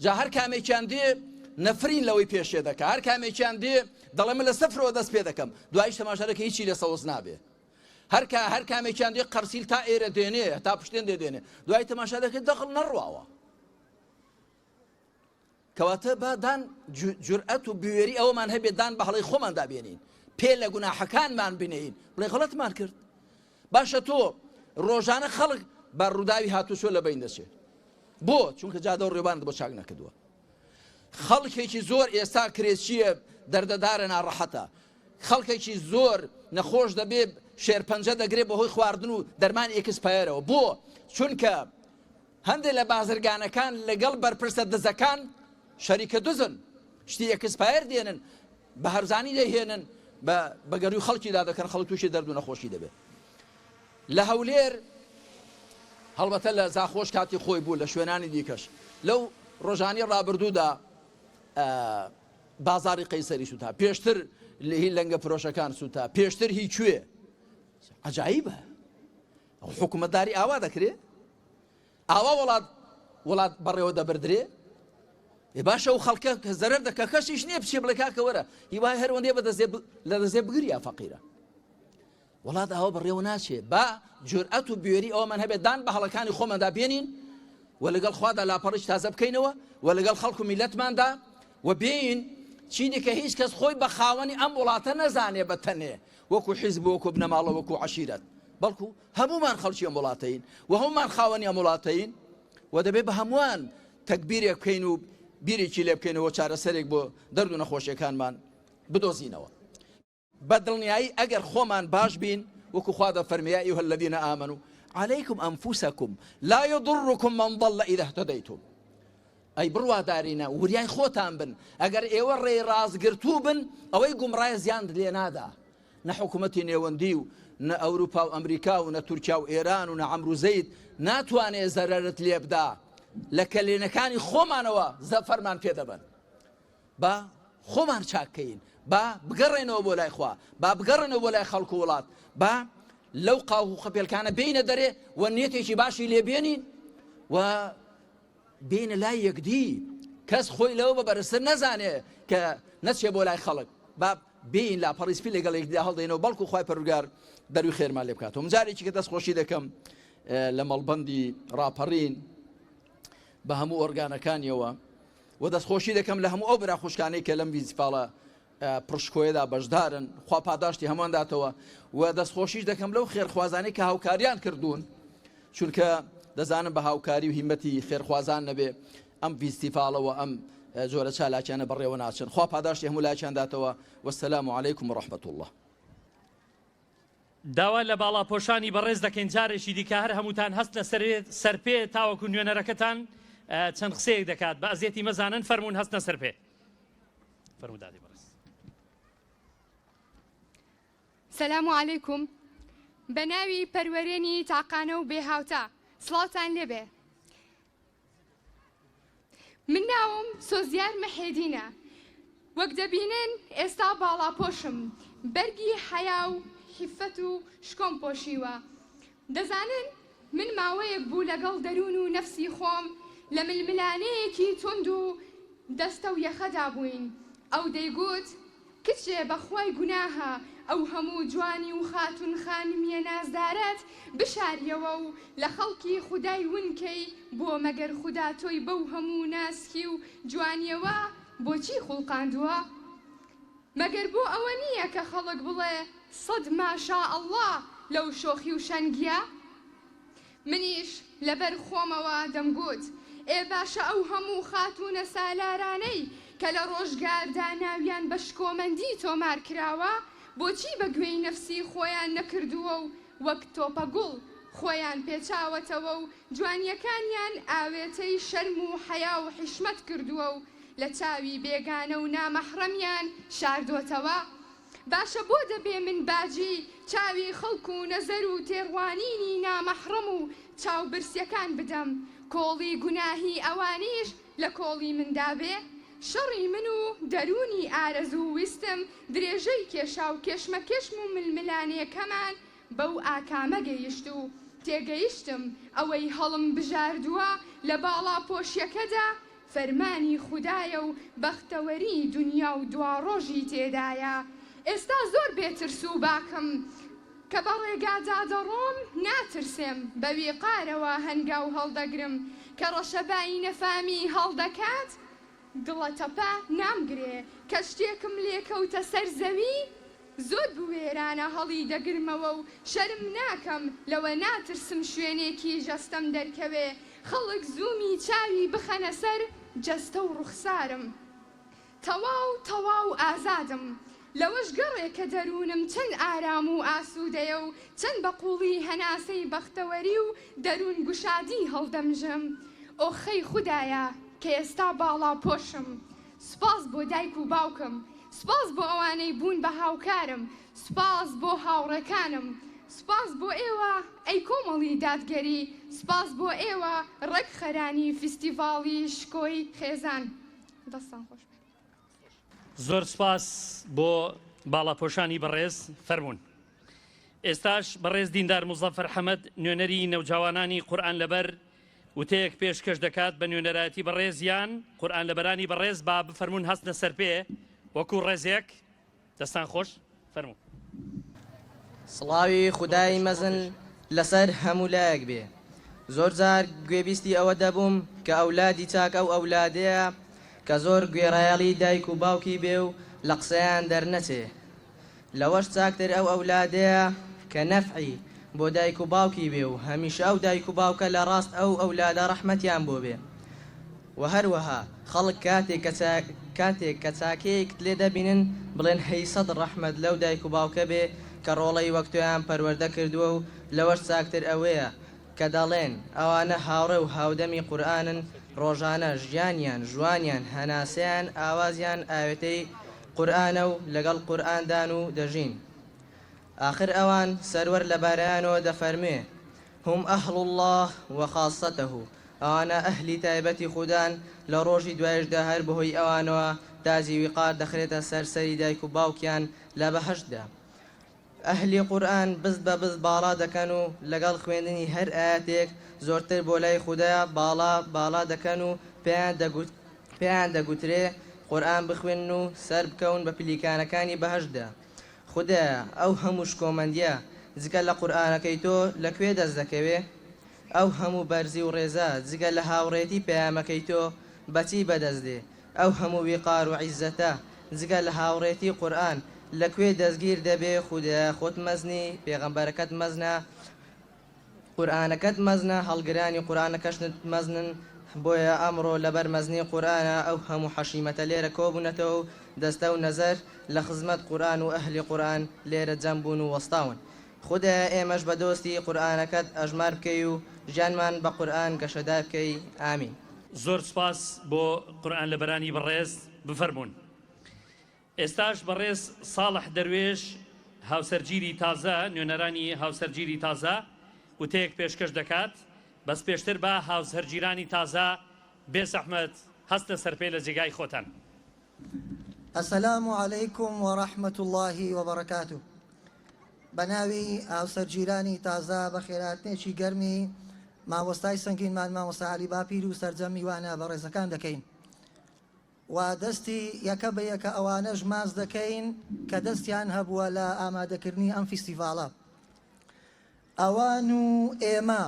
جا هەر کامێکیان دێ نەفرین لەوەی پێشێ دەکە هەر کامێکیان دێ دەڵێ من لە سەفرەوە دەست پێ دەکەم دوایش تەماشارەکە هیچی لە سەوز نابێ هەر کامێکیان دێ قەرسیل تا ئێرە دێنێ تا پشتێن دێنێ دوای تەماشا دەکەی دەخڵ نەڕواوە کەواتە بادان جورئەت و بێوێری ئەوەمان هەبێت دان بەهڵەی خۆمان دابێنین پێ لە گوناحەکانمان بنێین بڵێ غەڵەتمان کرد باشە تۆ ڕۆژانە خەڵک بە ڕووداوی هاتوچۆ لە بین دەچێت بۆ چونکە جادە و ڕێبانت بۆ چاک نەکردووە خەڵکێکی زۆر ئێستا کرێچیە دەردەدارە ناڕەحەتە خەڵکێکی زۆر نەخۆش دەبێت شێرپەنجە دەگرێت بەهۆی خواردن و دەرمانی ئێکسپایرەوە بۆ چونکە هەندێک لە بازرگانەکان لەگەڵ بەرپرسە دزەکان شەریکە دزن شتی ئێکسپایر دێنن بە هەرزانی دەهێنن بە گەروی خەڵکیدا دەکەن خەڵک تووشی دەرد و نەخۆشی دەبێت لە هەولێر هەڵبەتە لە زاخۆش کاتی خۆی بوو لە شوێنانی دیکەش لەو ڕۆژانی ڕابردوودا بازاری قەیسەری سوتا پێشتر هی لەنگە فرۆشەکان سوتا پێشتر هی کوێ عەجایبە حکومەتداری ئاوا دەکرێت ئاوا وڵات بەڕێوە دەبردرێ باشە و خەڵکە کە زەرەر دەکە کەسیش نییە بچێ بڵێ کاکەوەرە هیوای هەروەندێ لە دەزێ بگریە فەقیرە وڵات ئەوە بەڕێوە ناچێ با جورئەت و بێوێری ئەوەمان هەبێت دان بە هەڵەکانی خۆماندا بێنین و لەگەڵ خوادا لاپەڕیش تازە بکەینەوە و لەگەڵ خەڵک و میلەتماندا و بێین چینی کە هیچ کەس خۆی بە خاوەنی ئەم وڵاتە نەزانێ بە تەنێ وەکو حیزب وەکو بنەماڵە وەکو عەشیرەت بەڵکو هەمومان خەڵکی ئەم وڵاتەین و هەمومان خاوەنی ئەم وڵاتەین و دەبێت بە هەمووان تەکبیرێک بکەین و بیرێکی لێ بکەینەوە چارەسەرێک بۆ دەرد و نەخۆشیەکانمان بدۆزینەوە بە دڵنیایی ئەگەر خۆمان باش بین وەکو خوا دەفەرمێ یا ئەیها الذین ئامنوا عليكم أنفسكم لا يضركم من ضل إذا اهتديتم أي بڕوادارینە وریای خۆتان بن ئەگەر ئێوە ڕێی ڕازگرتوو بن ئەوەی گومڕای زیان لێ نادا نە حکوومەتی نێوەندی و نە ئەوروپا و ئەمریکا و نە تورکیا و ئێران و نە عەمرو و زەید ناتوانێ زەرەرت لێ بدا لە کەلێنەکانی خۆمانەوە زەفەرمان پێدەبن با خۆمان چاکەین با بگەڕێنەوە بۆ لای خوا با بگەڕێنەوە بۆ لای خەڵک و وڵات با لەو قاو و خەپێلکانە بینە دەرێ و نێتێکی باشی لێبێنین و بینە لای یەکدی کەس خۆی لەوە بە بەرزتر نەزانێ کە نەچێ بۆ لای خەڵک با بین لا پەڕیسپی لەگەڵ یەکدیا هەڵدەینەوە بەڵکو خوای پەروەردگار دەروی خێرمان لێ بکاتەوە جارێکی کە دەستخۆشی دەکەم لە مەڵبەندی ڕاپەڕین بە هەموو ئۆرگانەکانیەوە و دەستخۆشی دەکەم لە هەموو ئەو برا خوشکانەی کە لەم ڤیزیفاڵە پڕشکۆیەدا بەشدارن خوا پاداشتی هەمووان داتەوە و دەستخۆشیش دەکەم لەو خێرخوازانەی کە هاوکاریان کردوون چونکە دەزانم بە هاوکاری و هیمەتی خێرخوازان نەبێ ئەم ڤیزیفاڵەوە ئەم زۆرە چالاکیانە بەڕێوە ناچن خوا پاداشتی هەموو لاکیان داتەوە وەسەلام عەلەیکم وڕەحمەت الله. داوا لە باڵاپۆشانی بەڕێز دەکەین جارێکی دیکە هەر هەمووتان هەست لە سەرپێ تاوەکو نوێنەرەکەتان چەند قسەیەک دەکات بە ئەزیەتی مەزانن فەرموون هەستنە سەرپێ فەرموو دادی بەڕێز. سەلام عەلەیکم بە ناوی پەروەرێنی تاقانە و بێهاوتا سڵاوتان لێبێ. من ناوم سۆزیار مەحێدینە وەک دەبینن ئێستا باڵاپۆشم بەرگی حەیا و حیفەت و شکۆم پۆشیوە. دەزانن من ماوەیەک بوو لەگەڵ دەروون و نەفسی خۆم لە ململانەیەکی تند و دەستە و یەخەدا بووین. ئەو دەیگوت کچێ بەخوای گوناهە ئەو هەموو جوانی و خاتون خانمیە نازدارەت بشاریەوە و لە خەڵکی خودای ونکەی بۆ مەگەر خوددا تۆی بەو هەموو ناسکی و جوانیەوە بۆچی خوڵقاندووە؟ مەگەر بۆ ئەوە نییە کە خەڵک بڵێ سەد ماشا ئەڵڵا لەو شۆخی و شەنگیە؟ منیش لەبەر خۆمەوە دەمگوت ئێ باشە ئەو هەموو خاتونە سالارانەی کە لە ڕۆژگاردا ناویان بە شکۆمەندی تۆمار کراوە بۆچی بە گوێی نەفسی خۆیان نەکردووە و وەک تۆپە گوڵ خۆیان پێچاوەتەوە و جوانیەکانیان ئاوێتەی شەرم و حەیا و حیشمەت کردووە و لە چاوی بێگانە و نامەحرەمیان شاردۆتەوە؟ باشە بۆ دەبێ من باجی چاوی خەڵک و نەزەر و تێڕوانینی نامەحرەم و چاوبرسیەکان بدەم کۆڵی گوناهی ئەوانیش لە کۆڵی مندا بێ؟ شەڕی من و دەرونی ئارەزوو ویستم درێژەی کێشا و کێشمەکێشم و ململانەکەمان بەو ئاکامە گەیشت و تێگەیشتم ئەوەی هەڵم بژاردووە لە باڵا پۆشیەکەدا فەرمانی خودایە و بەختەوەری دنیا و دواڕۆژی تێدایە. ئێستا زۆر بێترس و باکم کە بە ڕێگادا دەڕۆم ناترسێم بە وێقارەوە هەنگاو هەڵدەگرم کە ڕەشەبایی نەفامی هەڵدەکات گڵەتەپە نامگرێ کە شتێکم لێکەوتە سەر زەوی زۆر بوێرانە هەڵی دەگرمەوە و شەرم ناکەم لەوە ناترسم شوێنێکی جەستەم دەرکەوێ خەڵک زوومی چاوی بخەنە سەر جەستە و ڕوخسارم تەواو ئازادم لەوەش گەڕێ کە دەروونم چەند ئارام و ئاسوودەیە و چەند بەقوڵی هەناسەی بەختەوەری و دەروون گوشادی هەڵدەمژم. ئۆخەی خودایە کە ئێستا باڵا پۆشم سوپاس بۆ دایک و باوکم سوپاس بۆ ئەوانەی بوون بە هاوکارم سوپاس بۆ هاوڕێکانم سوپاس بۆ ئێوە ئەی کۆمەڵی دادگەری سوپاس بۆ ئێوە ڕێک خەرانی فیستیڤاڵی شکۆی خێزان. دەستان خۆش زۆر سپاس بۆ باڵاپۆشانی بەڕێز فەرموون. ئێستاش بەڕێز دیندار موزەفەر حەمەد نوێنەری نەوجاوانانی قورئان لەبەر وتەیەک پێشکەش دەکات بە نوێنەرایەتی بەڕێزیان قورئان لەبەرانی بەڕێز با بفەرموون هەستنە سەر پێ وەکو ڕێزێک. دەستان خۆش فەرموون. سڵاوی خودای مەزن لەسەر هەموو لایەک بێ. زۆر جار گوێبیستی ئەوە دەبووم کە ئەولادی چاک ئەو ئەولادەیە کە زۆر گوێڕایەڵی دایک و باوکی بێ و لە قسەیان دەرنەچێ. لەوەش چاکتر ئەو ئەولادەیە کە نەفعی بۆ دایک و باوکی بێ و هەمیشە ئەو دایک و باوکە لە ڕاست ئەو ئەولادە ڕەحمەتیان بۆ بێ. و هەروەها خەڵک کاتێک کە چاکەیەک لێ دەبینن بڵێن هەی سەد ڕەحمەت لەو دایک و باوکە بێ کە ڕۆڵەی وەک تۆیان پەروەردە کردووە و لەوەش چاکتر ئەوەیە کە دەڵێن ئەوانە هاوڕێ و هاودەمی قورئانن ڕۆژانە ژیانیان جوانیان هەناسەیان ئاوازیان ئاوێتەی قورئانە و لەگەڵ قورئاندان و دەژین آخر ئەوان سەروەر لە بارەیانەوە دەفەرمێ هم ئەهڵ الله وخاصەتەه ئەوانە ئەهلی تایبەتی خوددان لە ڕۆژی دوایشدا هەر بەهۆی ئەوانەوە تازی ویقار دەخرێتە سەرسەری دایک و باوکیان لە بەهەشتدا ئەهلی قورئان بست بە بست باڵا دەکەن و لەگەڵ خوێندنی هەر ئاەتێک زۆرتر بۆ لای خوددایە باڵا دەکەن و پێیان دەگوترێ قورئان بخوێن و سەر بکەون بە پلیکانەکانی بەهەشتدا خوددایە ئەو هەموو شکۆمەندیە جگە لە قورئانەکەی تۆ لەکوێ دەست دەکەوێ ئەو هەموو بەرزی و ڕێزە جگە لە هاوڕێتی پەیامەکەی تۆ بەچی بەدەستدێ ئەو هەموو ویقار و عیزەتە جگە لە هاوڕێتی قورئان لەکوێ دەستگیر دەبێ خوددایە خۆت مەزنی پێغەمبەرەکەت مەزنە قورئانەکەت مەزنە هەڵگرانی قورئانەکەشت مەزنن بۆیە ئەمڕۆ لەبەر مەزنی قورئانە ئەو هەموو حەشیمەتە لێرە کۆبوونەتەوە و دەستە و نەزەر لە خزمەت قورئان و ئەهلی قورئان لێرە جەمبوون و وەستاون خوددایە ئێمەش بە دۆستی قورئانەکەت ئەژمار بکەی و ژیانمان بە قورئان گەشەدار بکەی ئامین زۆر سپاس بۆ قورئان لەبەرانی بەڕێز بفەرمونون ئێستاش بەڕێز ساڵح دەروێش هاوسەرگیری تازە نوێنەرانی هاوسەرگیری تازە وتەیەک پێشکەش دەکات بەس پێشتر بە هاوسەرگیرانی تازە بێس ئەحمەد هەستە سەرپێ لە جێگای خۆتان السلام عليكم ورحمة الله وبركاته بناوي هاوسەرگیرانی تازە بە خێراتنێکی گەرمی مامۆستای سەنگینمان مامۆستا عەلی باپیر و سەرجەم میوانە بە ڕێزەکان دەکەین و دەستی یەکە بە یەکە ئەوانەش ماز دەکەین کە دەستیان هەبووە لە ئامادەکردنی ئەم فیستیڤاڵە ئەوان و ئێمە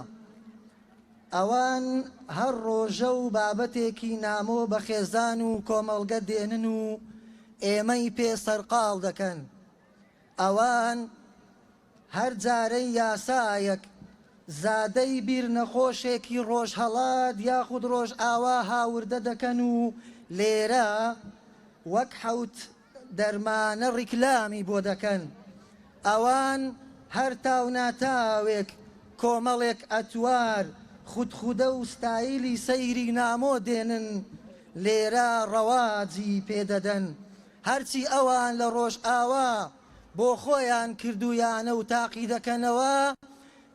ئەوان هەر ڕۆژە و بابەتێکی نامۆ بە خێزان و کۆمەڵگە دێنن و ئێمەی پێ سەرقاڵ دەکەن ئەوان هەر جارەی یاسایەک زادەی بیر نەخۆشێکی ڕۆژهەڵات یاخود ڕۆژ ئاوا هاوردە دەکەن و لێرە وەک حەوت دەرمانە ڕیکلامی بۆ دەکەن ئەوان هەر تاو ناتاوێک کۆمەڵێک ئەتوار خودخودە و ستایلی سەیری نامۆ دێنن لێرە ڕەواجی پێدەدەن هەرچی ئەوان لە ڕۆژ ئاوا بۆ خۆیان کردویانە و تاقی دەکەنەوە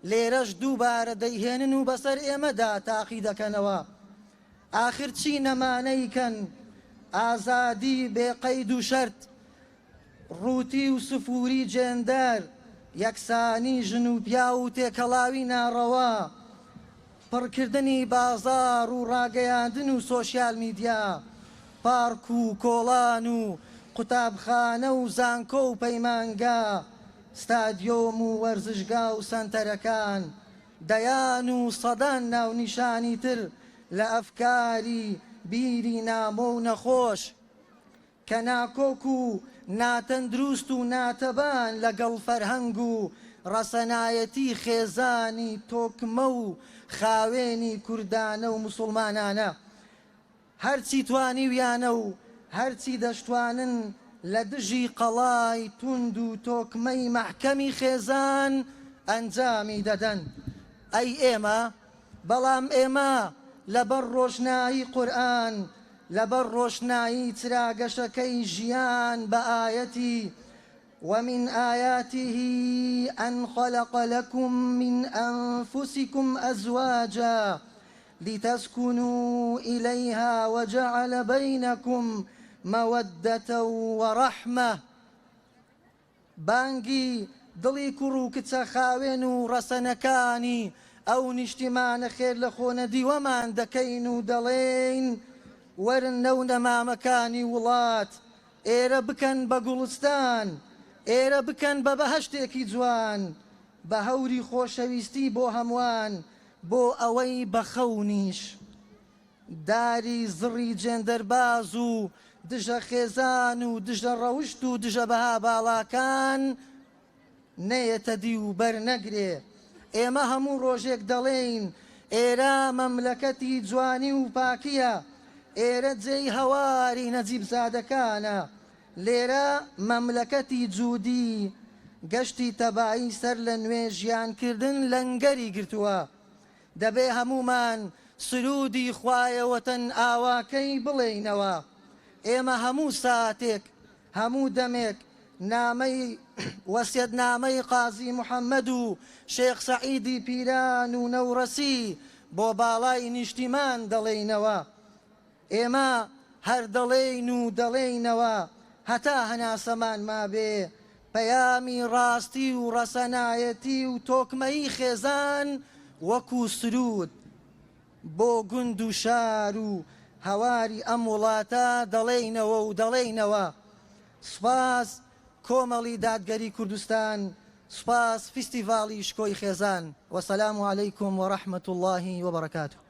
لێرەش دووبارە دەیهێنن و بەسەر ئێمەدا تاقی دەکەنەوە آخر چی نەمانەیکەن ئازادی بێقەید و شەرت ڕووتی و سفوری جێندەر یەکسانی ژن و پیا و تێکەڵاوی ناڕەوا پڕکردنی بازار و ڕاگەیاندن و سۆشیال میدیا پارک و کۆڵان و قوتابخانە و زانکۆ و پەیمانگا ستادیۆم و وەرزشگا و سەنتەرەکان دەیان و سەدان ناونیشانی تر لە ئەفکاری بیری نامۆ و نەخۆش کە ناکۆک و ناتەندروست و ناتەبان لەگەڵ فەرهەنگ و ڕەسەنایەتی خێزانی تۆکمە و خاوێنی کوردانە و موسڵمانانە هەرچی توانیویانە و هەرچی دەشتوانن لە دژی قەڵای توند و تۆکمەی مەحکەمی خێزان ئەنجامی دەدەن ئەی ئێمە بەڵام ئێمە لەبەر ڕۆشنایی قورئان لەبەر ڕۆشنایی چراگەشەکەی ژیان بە ئایەتی ومن آياته أن خلق لكم من أنفسكم أزواجا لتسكنوا إليها وجعل بينكم مودة ورحمة بانگی دڵی کوڕ و کچە خاوێن و ڕەسەنەکانی ئەو نیشتیمانە خێر لە خۆنە دیوەمان دەکەین و دەڵێین وەرن نەو نەمامەکانی وڵات ئێرە بکەن بە گوڵستان ئێرە بکەن بە بەهەشتێکی جوان بە هەوری خۆشەویستی بۆ هەمووان بۆ ئەوەی بەخەونیش داری زڕی جێندەرباز و دژە خێزان و دژە ڕەوشت و دژە بەها باڵاکان نەیەتە دی و بەرنەگرێ ئێمە هەموو ڕۆژێک دەڵێین ئێرە مەملەکەتی جوانی و پاکیە ئێرە جێی هەواری نەجیب زادەکانە لێرە مەملەکەتی جوودی گەشتی تەباعی سەر لە نوێ ژیانکردن لەنگەری گرتووە دەبێ هەمومان سرودی خوایەوەتەن ئاواکەی بڵێینەوە ئێمە هەموو ساتێک هەموو دەمێک نامەی وەسیەتنامەی قازی محەممەد و شێخ سەعیدی پیران و نەورەسی بۆ باڵای نیشتیمان دەڵێینەوە ئێمە هەر دەڵێین و دەڵێینەوە هەتا هەناسەمان مابێ پەیامی ڕاستی و ڕەسەنایەتی و تۆکمەی خێزان وەکو سرود بۆ گوند و شار و هەواری ئەم وڵاتە دەڵێینەوە و دەڵێینەوە سوپاس کۆمەڵی دادگەری کوردستان سوپاس فیستیڤاڵی شکۆی خێزان وەسەلام عەلەیکم وەڕەحمەت الله وبەرەکاتوه.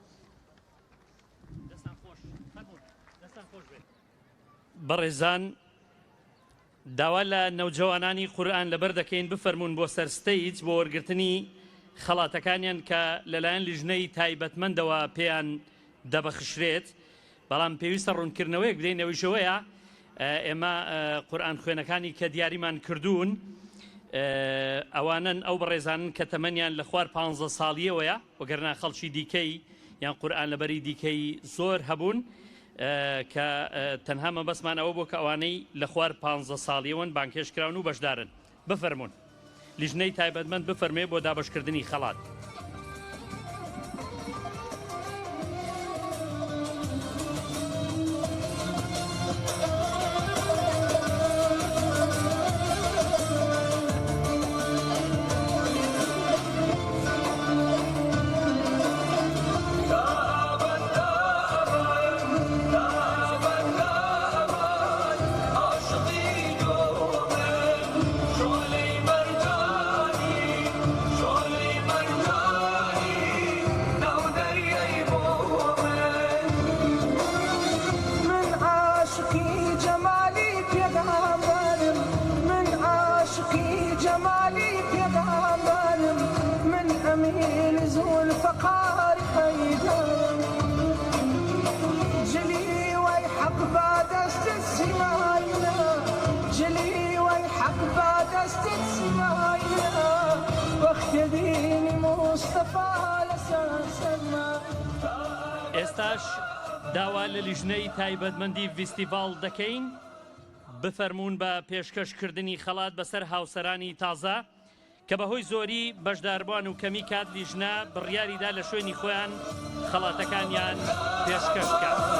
بەڕێزان داوا لە نەوجەوانانی قورئان لەبەر دەکەین بفەرمونون بۆ سەر ستەیج بۆ وەرگرتنی خەڵاتەکانیان کە لەلایەن لیژنەی تایبەتمەندەوە پێیان دەبەخشرێت بەڵام پێویستە ڕوونکردنەوەیەک بدەینەوەیشەوەیە ئێمە قورئان خوێنەکانی کە دیاریمان کردوون ئەوانن ئەو بەڕێزانن کە تەمەنیان لە خوار 15 ساڵیەوەیە وەگەرنا خەڵکی دیکەی یان قورئان لەبەری دیکەی زۆر هەبوون کە تەنها مەبەستمان ئەوە بۆ کە ئەوانەی لە خوار 15 ساڵیەوەن بانکێشکراون و بەشدارن بفەرمونون لیژنەی تایبەتمەند بفەرمێ بۆ دابەشکردنی خەڵات. ئێستاش داوا لە لیژنەی تایبەتمەندی فیستیڤاڵ دەکەین بفەرمونون بە پێشکەشکردنی خەڵات بەسەر هاوسەرانی تازە کە بەهۆی زۆری بەشداربووان و کەمی کات لیژنە بڕیاریدا لە شوێنی خۆیان خەڵاتەکانیان پێشکەش بکات.